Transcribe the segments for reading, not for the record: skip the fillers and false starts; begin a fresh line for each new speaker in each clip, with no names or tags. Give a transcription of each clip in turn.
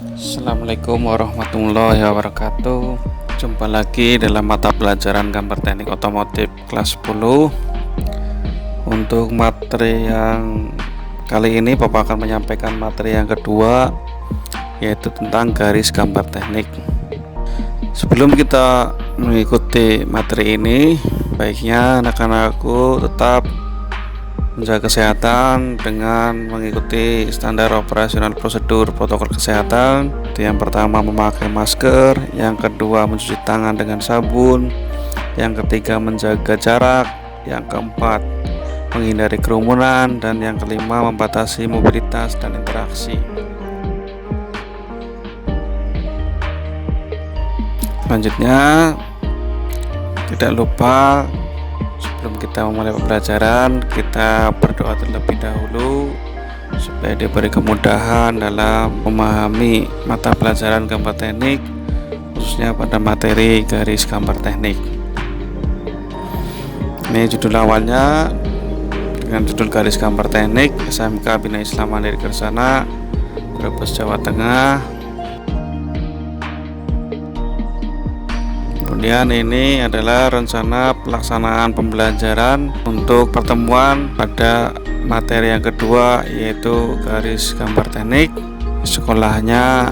Assalamualaikum warahmatullahi wabarakatuh. Jumpa lagi dalam mata pelajaran gambar teknik otomotif kelas 10. Untuk materi yang kali ini Bapak akan menyampaikan materi yang kedua, yaitu tentang garis gambar teknik. Sebelum kita mengikuti materi ini, baiknya anak-anakku tetap menjaga kesehatan dengan mengikuti standar operasional prosedur protokol kesehatan. Yang pertama memakai masker, yang kedua mencuci tangan dengan sabun, yang ketiga menjaga jarak, yang keempat menghindari kerumunan, dan yang kelima membatasi mobilitas dan interaksi. Selanjutnya, tidak lupa sebelum kita memulai pembelajaran, kita berdoa terlebih dahulu supaya diberi kemudahan dalam memahami mata pelajaran gambar teknik, khususnya pada materi garis gambar teknik. Ini judul awalnya dengan judul garis gambar teknik SMK Bina Islam Mandiri Kersana, Brebes, Jawa Tengah. Kemudian ini adalah rencana pelaksanaan pembelajaran untuk pertemuan pada materi yang kedua, yaitu garis gambar teknik. Sekolahnya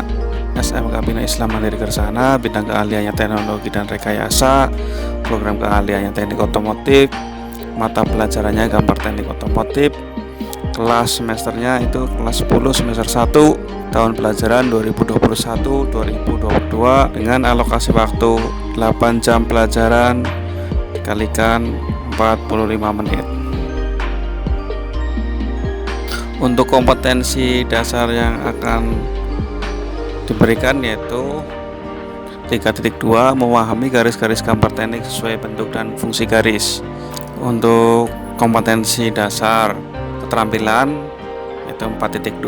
SMK Bina Islam Mandiri Kersana, bidang keahliannya teknologi dan rekayasa, program keahliannya teknik otomotif, mata pelajarannya gambar teknik otomotif, kelas semesternya itu kelas 10 semester 1 tahun pelajaran 2021-2022 dengan alokasi waktu 8 jam pelajaran dikalikan 45 menit. Untuk kompetensi dasar yang akan diberikan yaitu 3.2 memahami garis-garis gambar teknik sesuai bentuk dan fungsi garis. Untuk kompetensi dasar keterampilan yaitu 4.2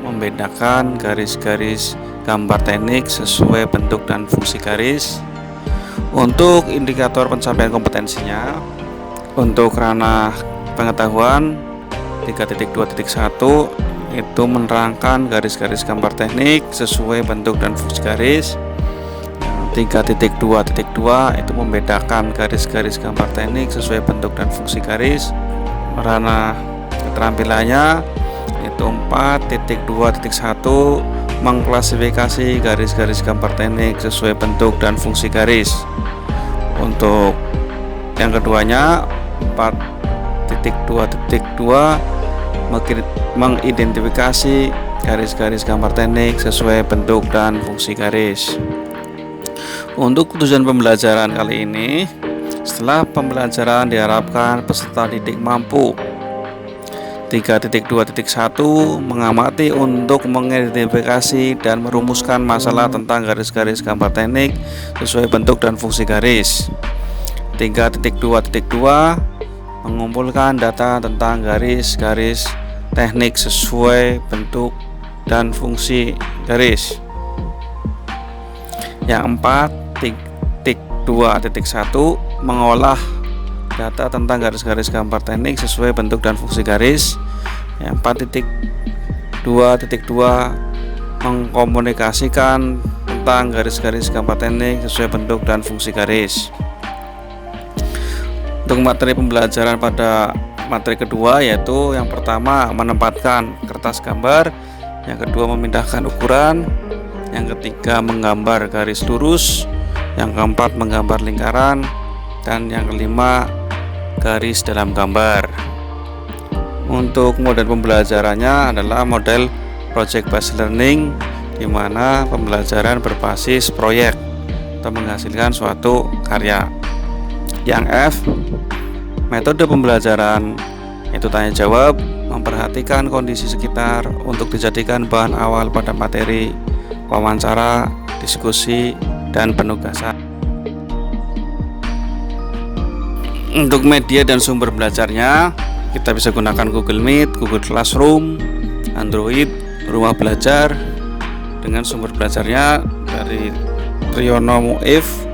membedakan garis-garis gambar teknik sesuai bentuk dan fungsi garis. Untuk indikator pencapaian kompetensinya, untuk ranah pengetahuan 3.2.1 itu menerangkan garis-garis gambar teknik sesuai bentuk dan fungsi garis. 3.2.2 itu membedakan garis-garis gambar teknik sesuai bentuk dan fungsi garis. Ranah keterampilannya itu 4.2.1 mengklasifikasi garis-garis gambar teknik sesuai bentuk dan fungsi garis. Untuk yang keduanya 4.2.2 mengidentifikasi garis-garis gambar teknik sesuai bentuk dan fungsi garis. Untuk tujuan pembelajaran kali ini, setelah pembelajaran diharapkan peserta didik mampu 3.2.1 mengamati untuk mengidentifikasi dan merumuskan masalah tentang garis-garis gambar teknik sesuai bentuk dan fungsi garis. 3.2.2 mengumpulkan data tentang garis-garis teknik sesuai bentuk dan fungsi garis. Yang 4.2.1 mengolah data tentang garis-garis gambar teknik sesuai bentuk dan fungsi garis. Yang 4.2.2 mengkomunikasikan tentang garis-garis gambar teknik sesuai bentuk dan fungsi garis. Untuk materi pembelajaran pada materi kedua yaitu yang pertama menempatkan kertas gambar, yang kedua memindahkan ukuran, yang ketiga menggambar garis lurus, yang keempat menggambar lingkaran, dan yang kelima garis dalam gambar. Untuk model pembelajarannya adalah model project based learning, di mana pembelajaran berbasis proyek atau menghasilkan suatu karya. Yang F, metode pembelajaran itu tanya jawab, memperhatikan kondisi sekitar untuk dijadikan bahan awal pada materi, wawancara, diskusi, dan penugasan. Untuk media dan sumber belajarnya, kita bisa gunakan Google Meet, Google Classroom, Android, Rumah Belajar. Dengan sumber belajarnya dari Triyono Muif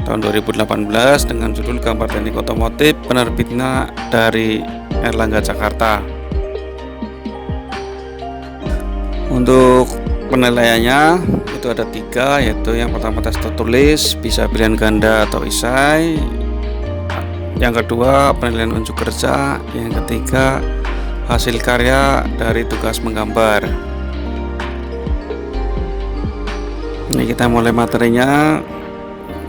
tahun 2018 dengan judul Gambar Teknik Otomotif, penerbitnya dari Erlangga Jakarta. Untuk penilaiannya itu ada 3, yaitu yang pertama tes tertulis, bisa pilihan ganda atau esai. Yang kedua penilaian unjuk kerja. Yang ketiga hasil karya dari tugas menggambar. Ini kita mulai materinya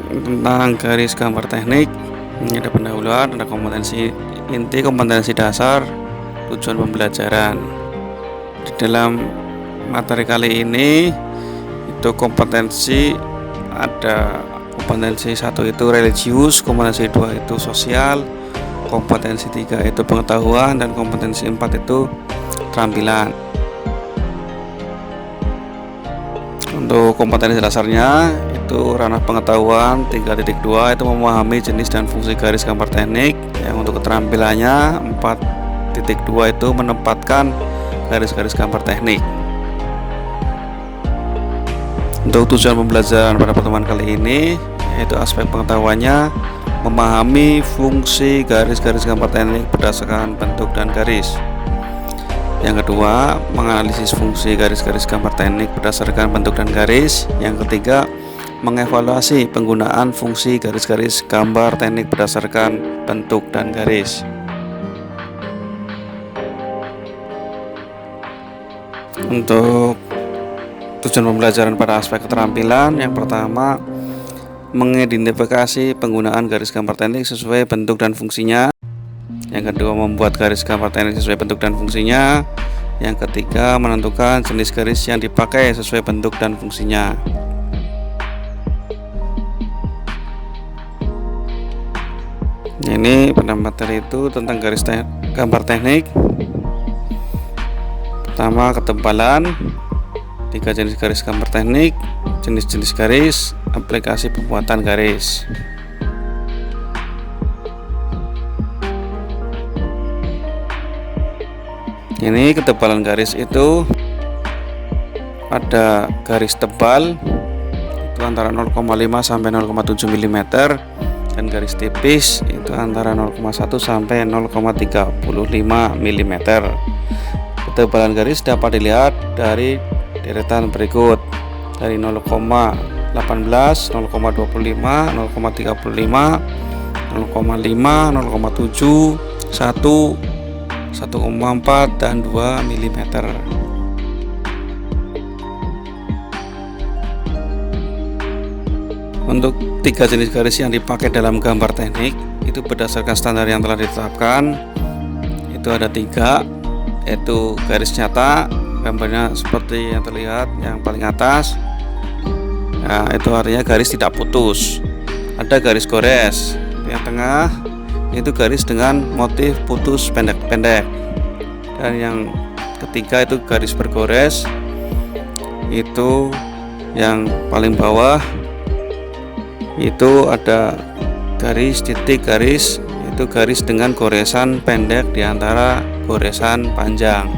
tentang garis gambar teknik. Ini ada pendahuluan, ada kompetensi inti, kompetensi dasar, tujuan pembelajaran. Di dalam materi kali ini itu kompetensi, ada kompetensi 1 itu religius, kompetensi 2 itu sosial, kompetensi 3 itu pengetahuan, dan kompetensi 4 itu keterampilan. Untuk kompetensi dasarnya itu ranah pengetahuan 3.2 itu memahami jenis dan fungsi garis gambar teknik. Yang untuk keterampilannya 4.2 itu menempatkan garis-garis gambar teknik. Untuk tujuan pembelajaran pada pertemuan kali ini yaitu aspek pengetahuannya memahami fungsi garis-garis gambar teknik berdasarkan bentuk dan garis. Yang kedua, menganalisis fungsi garis-garis gambar teknik berdasarkan bentuk dan garis. Yang ketiga, mengevaluasi penggunaan fungsi garis-garis gambar teknik berdasarkan bentuk dan garis. Untuk tujuan pembelajaran pada aspek keterampilan, yang pertama, mengidentifikasi penggunaan garis gambar teknik sesuai bentuk dan fungsinya. Yang kedua, membuat garis gambar teknik sesuai bentuk dan fungsinya. Yang ketiga, menentukan jenis garis yang dipakai sesuai bentuk dan fungsinya. Ini pada materi itu tentang garis gambar teknik. Pertama, ketebalan, 3 jenis garis gambar teknik, jenis-jenis garis, aplikasi pembuatan garis. Ini ketebalan garis itu ada garis tebal itu antara 0,5 sampai 0,7 mm, dan garis tipis itu antara 0,1 sampai 0,35 mm. Ketebalan garis dapat dilihat dari deretan berikut, dari 0,18, 0,25, 0,35, 0,5, 0,7, 1, 1,4 dan 2 mm. Untuk 3 jenis garis yang dipakai dalam gambar teknik itu berdasarkan standar yang telah ditetapkan. Itu ada 3, yaitu garis nyata, gambarnya seperti yang terlihat yang paling atas. Nah, itu artinya garis tidak putus. Ada garis gores yang tengah, itu garis dengan motif putus pendek-pendek. Dan yang ketiga itu garis bergores, itu yang paling bawah itu ada garis titik garis, itu garis dengan goresan pendek di antara goresan panjang.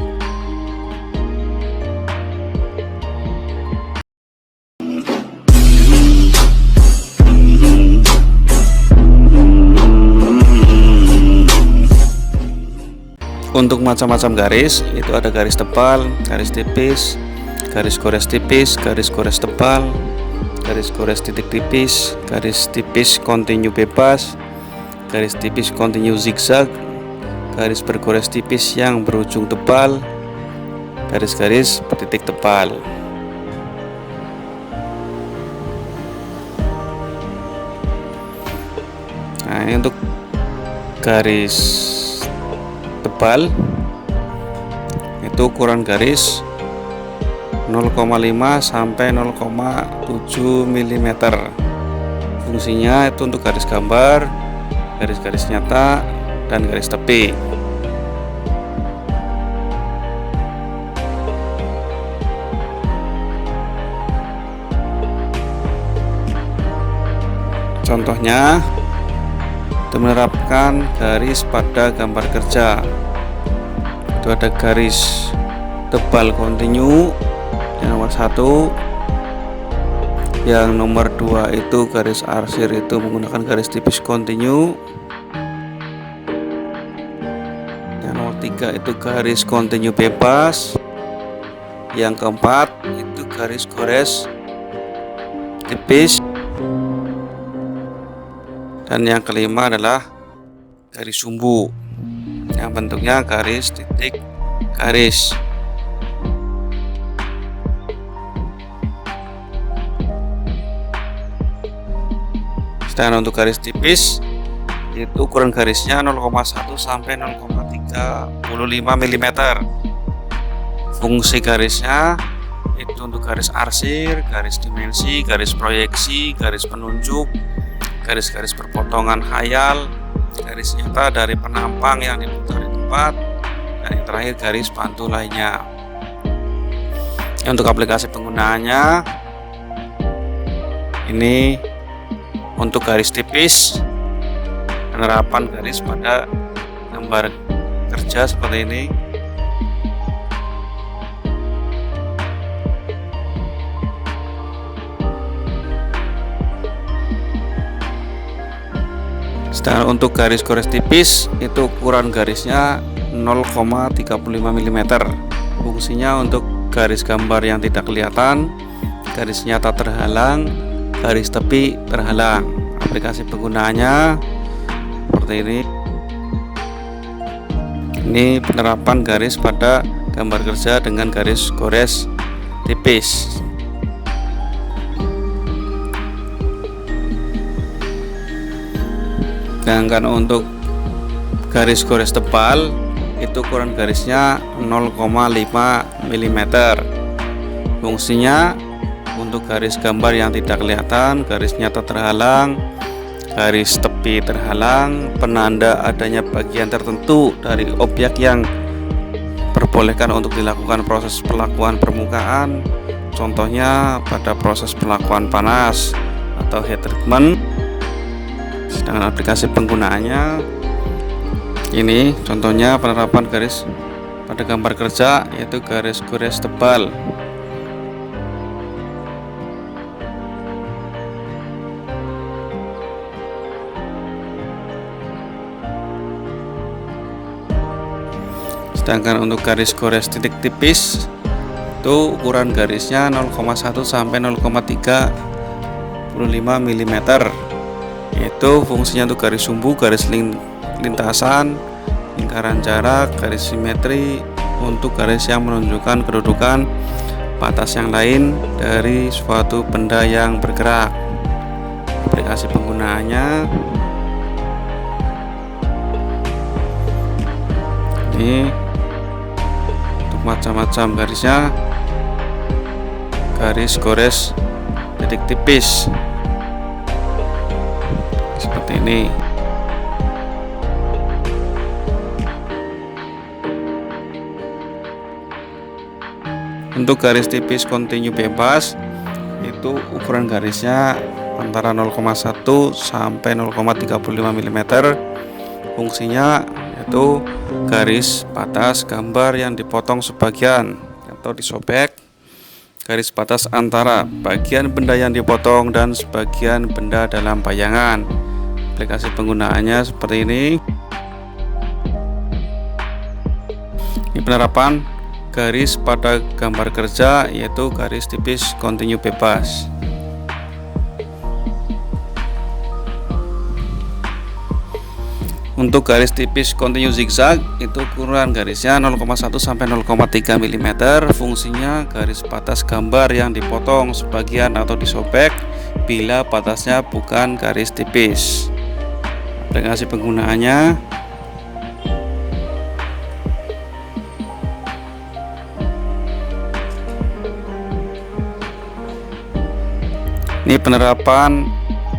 Untuk macam-macam garis itu ada garis tebal, garis tipis, garis gores tipis, garis gores tebal, garis gores titik tipis, garis tipis kontinu bebas, garis tipis kontinu zigzag, garis bergores tipis yang berujung tebal, garis-garis bertitik tebal. Nah, ini untuk garis tebal itu ukuran garis 0,5 sampai 0,7 mm. Fungsinya itu untuk garis gambar, garis-garis nyata, dan garis tepi. Contohnya, itu menerapkan garis pada gambar kerja. Itu ada garis tebal kontinu yang nomor 1, yang nomor 2 itu garis arsir itu menggunakan garis tipis kontinu, yang nomor 3 itu garis kontinu bebas, yang keempat itu garis gores tipis, dan yang kelima adalah garis sumbu yang bentuknya garis titik garis. Sedangkan untuk garis tipis itu ukuran garisnya 0,1 sampai 0,35 mm. Fungsi garisnya itu untuk garis arsir, garis dimensi, garis proyeksi, garis penunjuk, garis-garis perpotongan khayal, garis nyata dari penampang yang diputar di tempat, dan yang terakhir garis bantu lainnya. Untuk aplikasi penggunaannya, ini untuk garis tipis, penerapan garis pada gambar kerja seperti ini. Sedangkan untuk garis gores tipis itu ukuran garisnya 0,35 mm. Fungsinya untuk garis gambar yang tidak kelihatan, garis nyata terhalang, garis tepi terhalang. Aplikasi penggunaannya seperti ini. Ini penerapan garis pada gambar kerja dengan garis gores tipis. Sedangkan untuk garis gores tebal itu ukuran garisnya 0,5 mm. Fungsinya untuk garis gambar yang tidak kelihatan, garis nyata terhalang, garis tepi terhalang, penanda adanya bagian tertentu dari objek yang perbolehkan untuk dilakukan proses pelakuan permukaan, contohnya pada proses pelakuan panas atau heat treatment. Sedangkan aplikasi penggunaannya ini contohnya penerapan garis pada gambar kerja yaitu garis gores tebal. Sedangkan untuk garis gores titik tipis itu ukuran garisnya 0,1 sampai 0,35 mm. Itu fungsinya untuk garis sumbu, garis lintasan, lingkaran jarak, garis simetri, untuk garis yang menunjukkan kedudukan batas yang lain dari suatu benda yang bergerak. Aplikasi penggunaannya ini untuk macam-macam garisnya, garis gores titik tipis seperti ini. Untuk garis tipis kontinu bebas itu ukuran garisnya antara 0,1 sampai 0,35 mm. Fungsinya yaitu garis batas gambar yang dipotong sebagian atau disobek, garis batas antara bagian benda yang dipotong dan sebagian benda dalam bayangan. Aplikasi penggunaannya seperti ini. Ini penerapan garis pada gambar kerja yaitu garis tipis kontinu bebas. Untuk garis tipis kontinu zigzag itu ukuran garisnya 0,1 sampai 0,3 mm. Fungsinya garis batas gambar yang dipotong sebagian atau disobek bila batasnya bukan garis tipis. Aplikasi penggunaannya ini penerapan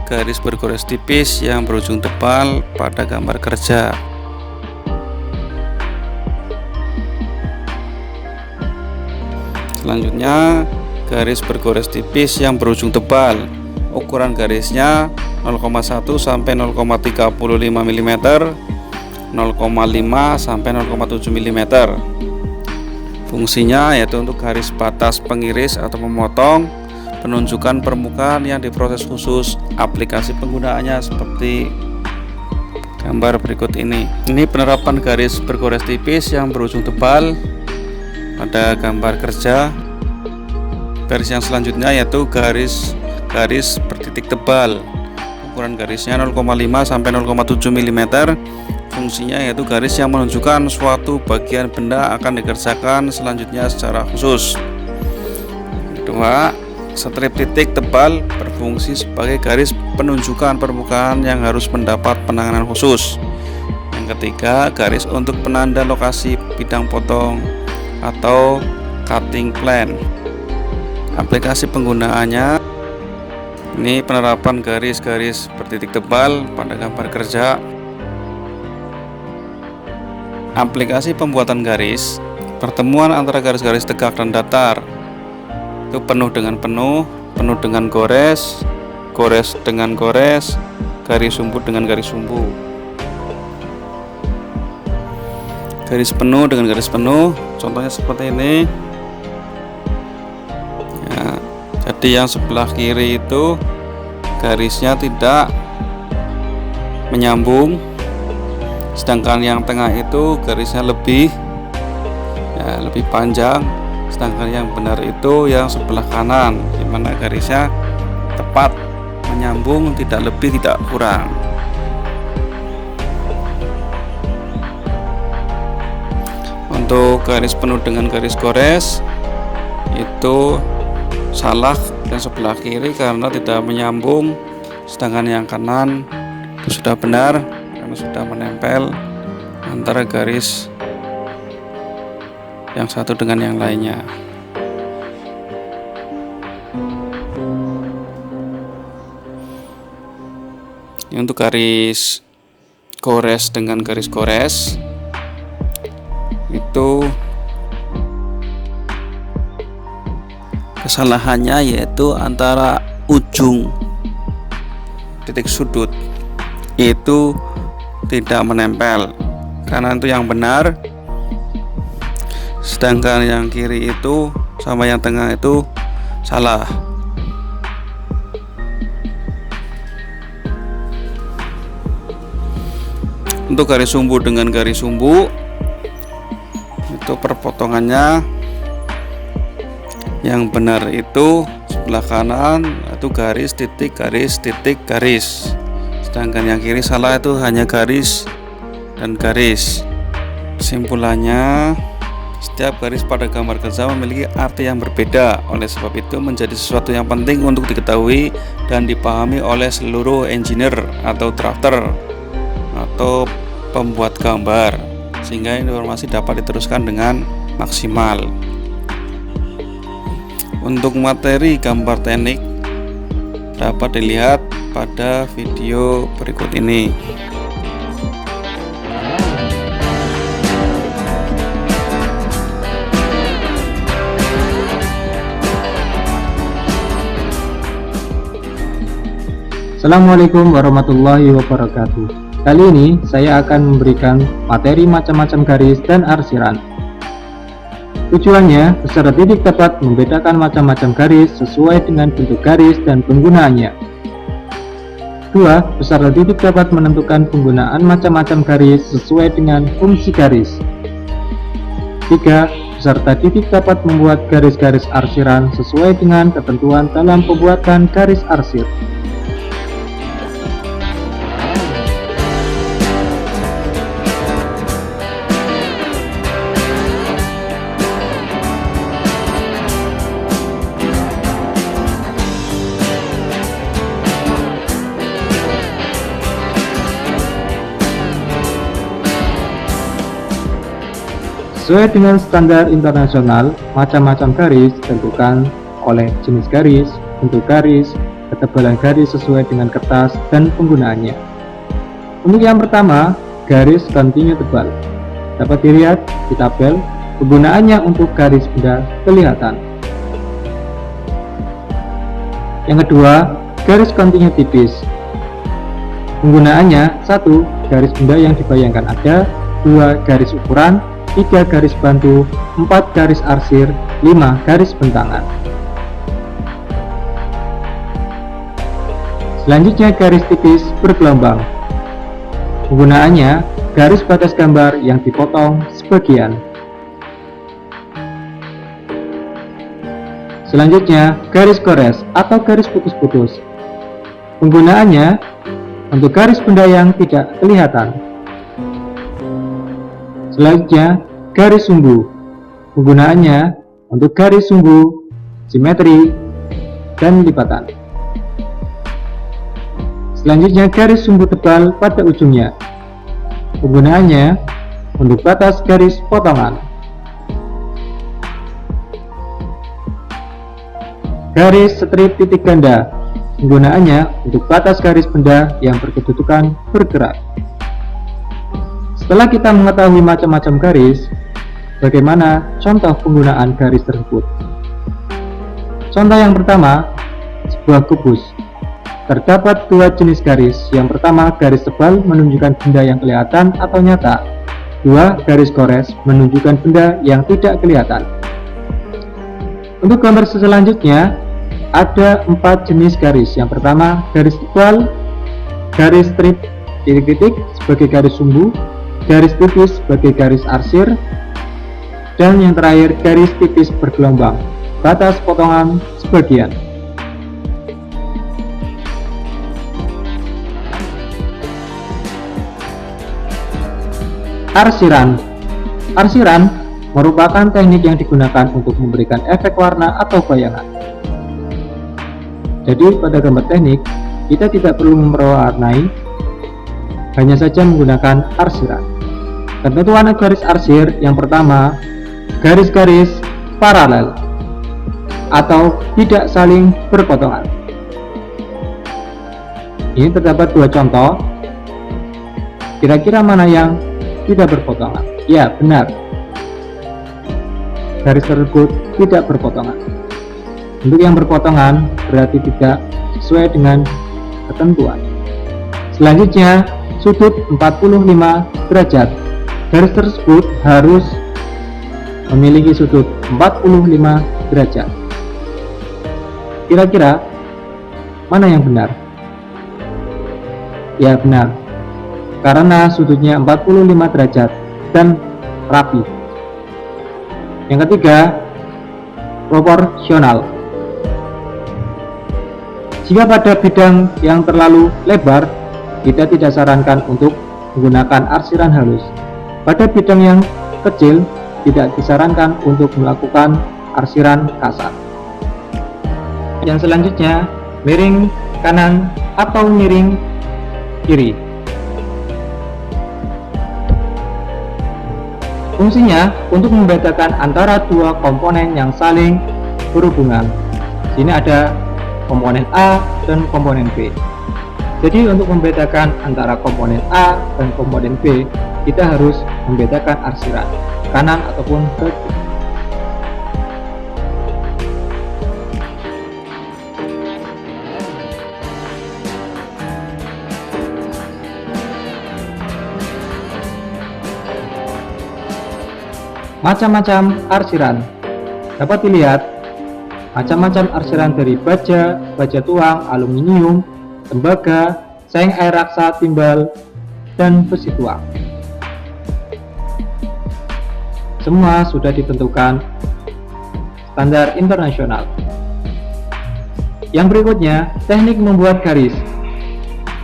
garis bergores tipis yang berujung tebal pada gambar kerja. Selanjutnya garis bergores tipis yang berujung tebal, ukuran garisnya 0,1 sampai 0,35 mm, 0,5 sampai 0,7 mm. Fungsinya yaitu untuk garis batas pengiris atau memotong, penunjukan permukaan yang diproses khusus. Aplikasi penggunaannya seperti gambar berikut ini. Ini penerapan garis bergores tipis yang berujung tebal pada gambar kerja. Garis yang selanjutnya yaitu garis bertitik tebal. Ukuran garisnya 0,5 sampai 0,7 mm. Fungsinya yaitu garis yang menunjukkan suatu bagian benda akan dikerjakan selanjutnya secara khusus. Kedua, strip titik tebal berfungsi sebagai garis penunjukan permukaan yang harus mendapat penanganan khusus. Yang ketiga, garis untuk penanda lokasi bidang potong atau cutting plan. Aplikasi penggunaannya ini penerapan garis-garis bertitik tebal pada gambar kerja. Aplikasi pembuatan garis, pertemuan antara garis-garis tegak dan datar. Itu penuh dengan penuh, penuh dengan gores, gores dengan gores, garis sumbu dengan garis sumbu. Garis penuh dengan garis penuh, contohnya seperti ini. Ya, jadi yang sebelah kiri itu garisnya tidak menyambung, sedangkan yang tengah itu garisnya lebih panjang, sedangkan yang benar itu yang sebelah kanan, di mana garisnya tepat menyambung, tidak lebih tidak kurang. Untuk garis penuh dengan garis gores itu salah yang sebelah kiri karena tidak menyambung, sedangkan yang kanan itu sudah benar karena sudah menempel antara garis yang satu dengan yang lainnya. Ini untuk garis gores dengan garis gores itu kesalahannya yaitu antara ujung titik sudut itu tidak menempel, karena itu yang benar, sedangkan yang kiri itu sama yang tengah itu salah. Untuk garis sumbu dengan garis sumbu itu perpotongannya yang benar itu sebelah kanan itu garis titik garis titik garis, sedangkan yang kiri salah itu hanya garis dan garis. Kesimpulannya, setiap garis pada gambar kerja memiliki arti yang berbeda, oleh sebab itu menjadi sesuatu yang penting untuk diketahui dan dipahami oleh seluruh engineer atau drafter atau pembuat gambar, sehingga informasi dapat diteruskan dengan maksimal. Untuk materi gambar teknik dapat dilihat pada video berikut ini.
Assalamualaikum warahmatullahi wabarakatuh. Kali ini saya akan memberikan materi macam-macam garis dan arsiran. Tujuannya, peserta didik dapat membedakan macam-macam garis sesuai dengan bentuk garis dan penggunaannya. 2. Peserta didik dapat menentukan penggunaan macam-macam garis sesuai dengan fungsi garis. 3. Peserta didik dapat membuat garis-garis arsiran sesuai dengan ketentuan dalam pembuatan garis arsir. Sesuai dengan standar internasional, macam-macam garis ditentukan oleh jenis garis, bentuk garis, ketebalan garis sesuai dengan kertas, dan penggunaannya. Untuk yang pertama, garis kontinu tebal. Dapat dilihat di tabel, penggunaannya untuk garis benda kelihatan. Yang kedua, garis kontinu tipis. Penggunaannya: 1. Garis benda yang dibayangkan ada. 2. Garis ukuran. 3. Garis bantu. 4. Garis arsir. 5. Garis bentangan. Selanjutnya, garis tipis bergelombang. Penggunaannya: garis batas gambar yang dipotong sebagian. Selanjutnya, garis gores atau garis putus-putus. Penggunaannya untuk garis benda yang tidak kelihatan. Selanjutnya, garis sumbu. Penggunaannya untuk garis sumbu, simetri, dan lipatan. Selanjutnya, garis sumbu tebal pada ujungnya. Penggunaannya untuk batas garis potongan. Garis strip titik ganda. Penggunaannya untuk batas garis benda yang berkedudukan bergerak. Setelah kita mengetahui macam-macam garis, bagaimana contoh penggunaan garis tersebut? Contoh yang pertama, sebuah kubus. Terdapat dua jenis garis. Yang pertama, garis tebal menunjukkan benda yang kelihatan atau nyata. Dua, garis gores menunjukkan benda yang tidak kelihatan. Untuk gambar selanjutnya, ada 4 jenis garis. Yang pertama, garis tebal, garis strip titik-titik sebagai garis sumbu, garis tipis sebagai garis arsir, dan yang terakhir, garis tipis bergelombang, batas potongan sebagian. Arsiran. Arsiran merupakan teknik yang digunakan untuk memberikan efek warna atau bayangan. Jadi pada gambar teknik, kita tidak perlu mewarnai, hanya saja menggunakan arsiran. Ketentuan garis arsir yang pertama, garis-garis paralel atau tidak saling berpotongan. Ini terdapat dua contoh. Kira-kira mana yang tidak berpotongan? Ya, benar. Garis tersebut tidak berpotongan. Untuk yang berpotongan berarti tidak sesuai dengan ketentuan. Selanjutnya, sudut 45 derajat. Garis tersebut harus memiliki sudut 45 derajat. Kira-kira mana yang benar? Ya, benar. Karena sudutnya 45 derajat dan rapi. Yang ketiga, proporsional. Jika pada bidang yang terlalu lebar, kita tidak sarankan untuk menggunakan arsiran halus. Pada bidang yang kecil, tidak disarankan untuk melakukan arsiran kasar. Yang selanjutnya, miring kanan atau miring kiri. Fungsinya untuk membedakan antara dua komponen yang saling berhubungan. Sini ada komponen A dan komponen B. Jadi untuk membedakan antara komponen A dan komponen B, kita harus membedakan arsiran kanan ataupun ke kiri. Macam-macam arsiran dapat dilihat. Macam-macam arsiran dari baja, baja tuang, aluminium, tembaga, seng air raksa, timbal, dan besi tuang. Semua sudah ditentukan standar internasional. Yang berikutnya, teknik membuat garis.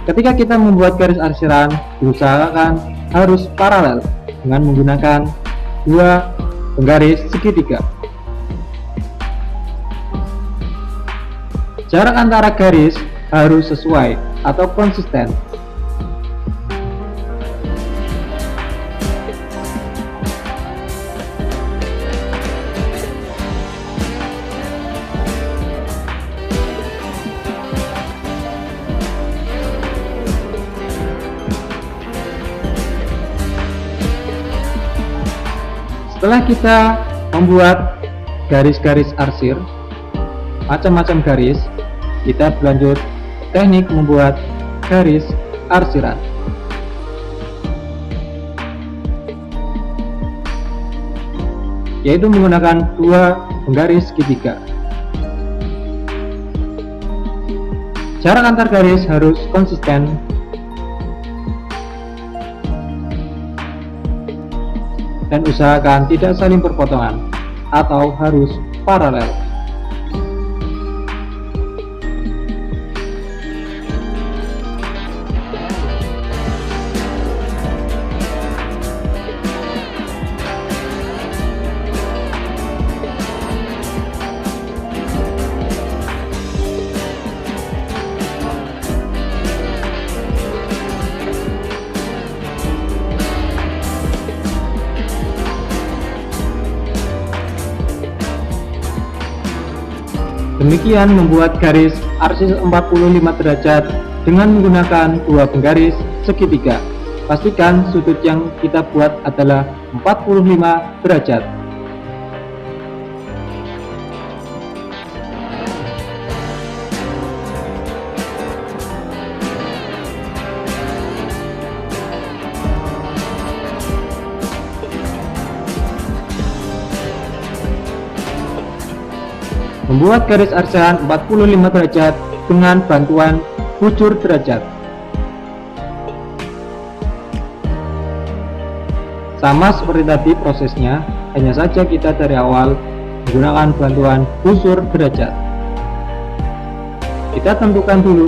Ketika kita membuat garis arsiran, diusahakan harus paralel dengan menggunakan dua penggaris segitiga. Jarak antara garis harus sesuai atau konsisten. Setelah kita membuat garis-garis arsir, macam-macam garis, kita berlanjut teknik membuat garis arsiran. Yaitu menggunakan dua penggaris segitiga. Jarak antar garis harus konsisten. Dan usahakan tidak saling berpotongan atau harus paralel. Demikian membuat garis arsir 45 derajat dengan menggunakan dua penggaris segitiga. Pastikan sudut yang kita buat adalah 45 derajat. Membuat garis arsiran 45 derajat dengan bantuan bujur derajat. Sama seperti tadi prosesnya, hanya saja kita dari awal menggunakan bantuan bujur derajat. Kita tentukan dulu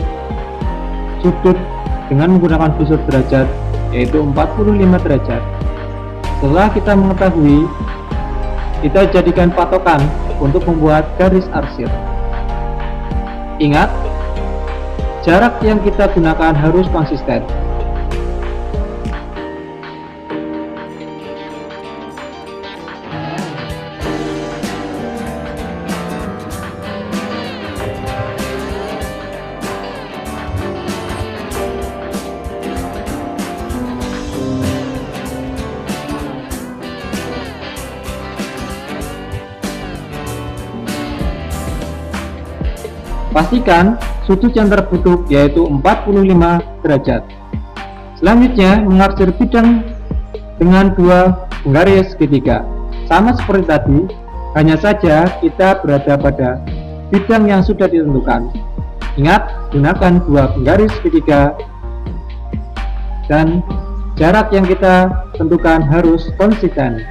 sudut dengan menggunakan bujur derajat, yaitu 45 derajat. Setelah kita mengetahui, kita jadikan patokan untuk membuat garis arsir. Ingat, jarak yang kita gunakan harus konsisten. Pastikan sudut yang terbentuk yaitu 45 derajat. Selanjutnya mengarsir bidang dengan dua penggaris segitiga. Sama seperti tadi, hanya saja kita berada pada bidang yang sudah ditentukan. Ingat, gunakan dua penggaris segitiga dan jarak yang kita tentukan harus konsisten,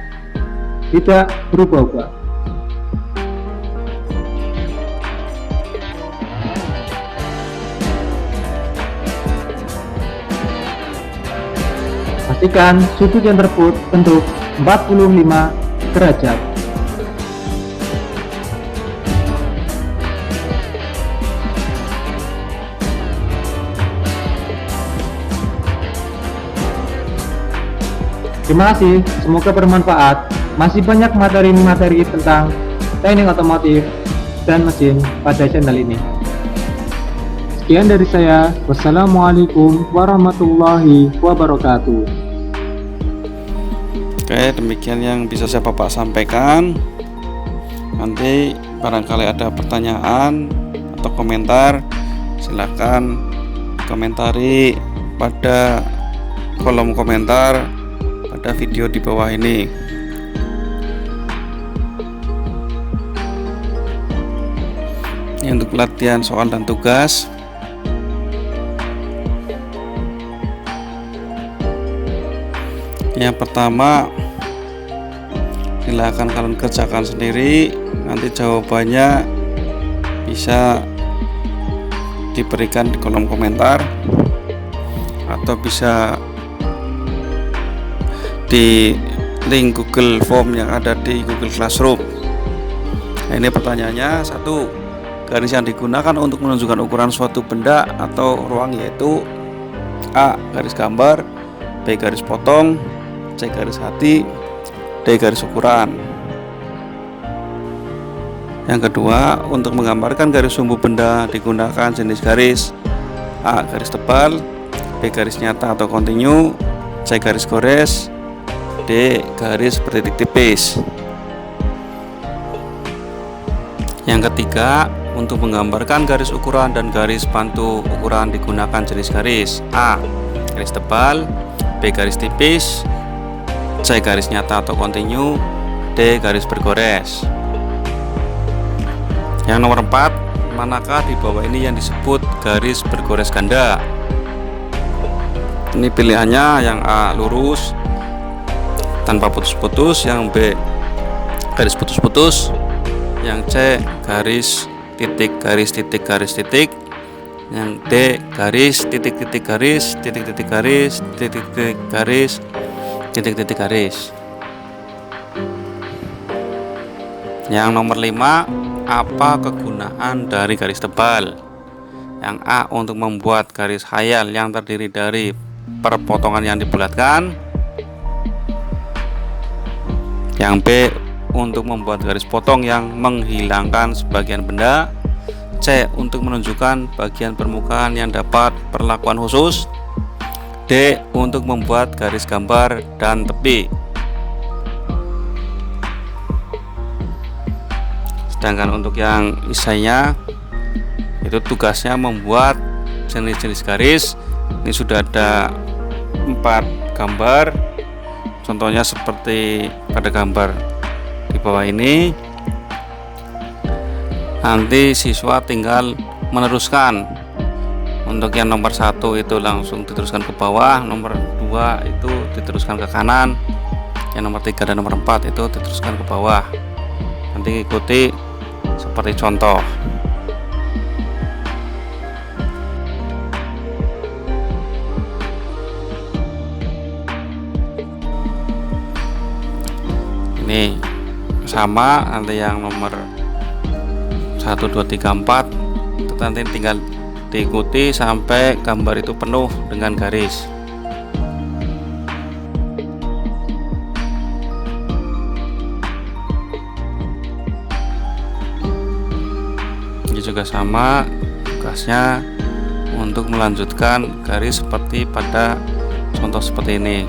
tidak berubah-ubah. Pastikan sudut yang terbentuk 45 derajat. Terima kasih, semoga bermanfaat. Masih banyak materi-materi tentang teknik otomotif dan mesin pada channel ini. Sekian dari saya. Wassalamualaikum warahmatullahi wabarakatuh.
Oke, demikian yang bisa saya Bapak sampaikan. Nanti barangkali ada pertanyaan atau komentar, silakan komentari pada kolom komentar pada video di bawah ini. Ini untuk latihan soal dan tugas. Yang pertama, silakan kalian kerjakan sendiri. Nanti jawabannya bisa diberikan di kolom komentar atau bisa di link Google Form yang ada di Google Classroom. Nah, ini pertanyaannya, satu, garis yang digunakan untuk menunjukkan ukuran suatu benda atau ruang yaitu A. Garis gambar, B. Garis potong, C. Garis hati, D. Garis ukuran. Yang kedua, untuk menggambarkan garis sumbu benda digunakan jenis garis A. Garis tebal, B. Garis nyata atau kontinu, C. Garis gores, D. Garis bertitik tipis. Yang ketiga, untuk menggambarkan garis ukuran dan garis bantu ukuran digunakan jenis garis A. Garis tebal, B. Garis tipis, C. Garis nyata atau kontinu, D. Garis bergores. Yang nomor 4, manakah di bawah ini yang disebut garis bergores ganda? Ini pilihannya, yang A lurus tanpa putus-putus, yang B garis putus-putus, yang C garis titik garis titik garis titik, yang D garis titik titik garis titik titik garis titik titik garis titik-titik garis. Yang nomor 5, apa kegunaan dari garis tebal? Yang A, untuk membuat garis khayal yang terdiri dari perpotongan yang dibulatkan. Yang B, untuk membuat garis potong yang menghilangkan sebagian benda. C. Untuk menunjukkan bagian permukaan yang dapat perlakuan khusus. D. Untuk membuat garis gambar dan tepi. Sedangkan untuk yang isainya itu tugasnya membuat jenis-jenis garis. Ini sudah ada 4 gambar, contohnya seperti pada gambar di bawah ini. Nanti siswa tinggal meneruskan. Untuk yang nomor 1 itu langsung diteruskan ke bawah, nomor 2 itu diteruskan ke kanan, yang nomor 3 dan nomor 4 itu diteruskan ke bawah. Nanti ikuti seperti contoh. Ini sama, nanti yang nomor 1, 2, 3, 4 itu nanti tinggal diikuti sampai gambar itu penuh dengan garis. Ini juga sama tugasnya untuk melanjutkan garis seperti pada contoh seperti ini.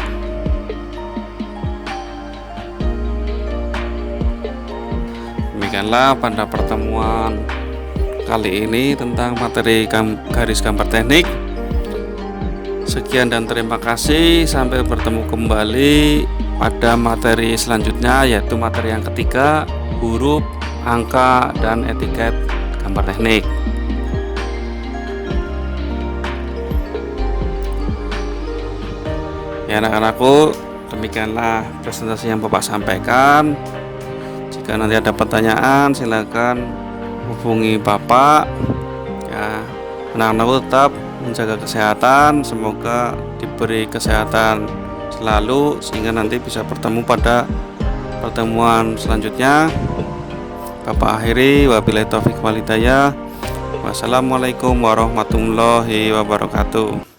Demikianlah pada pertemuan kali ini tentang materi garis gambar teknik. Sekian dan terima kasih. Sampai bertemu kembali pada materi selanjutnya, yaitu materi yang ketiga, huruf, angka, dan etiket gambar teknik. Ya anak-anakku, demikianlah presentasi yang Bapak sampaikan. Jika nanti ada pertanyaan, silakan hubungi Bapak. Ya, anak-anakku tetap menjaga kesehatan. Semoga diberi kesehatan selalu sehingga nanti bisa bertemu pada pertemuan selanjutnya. Bapak akhiri, wabillahi taufiq wal hidayah. Wassalamualaikum warahmatullahi wabarakatuh.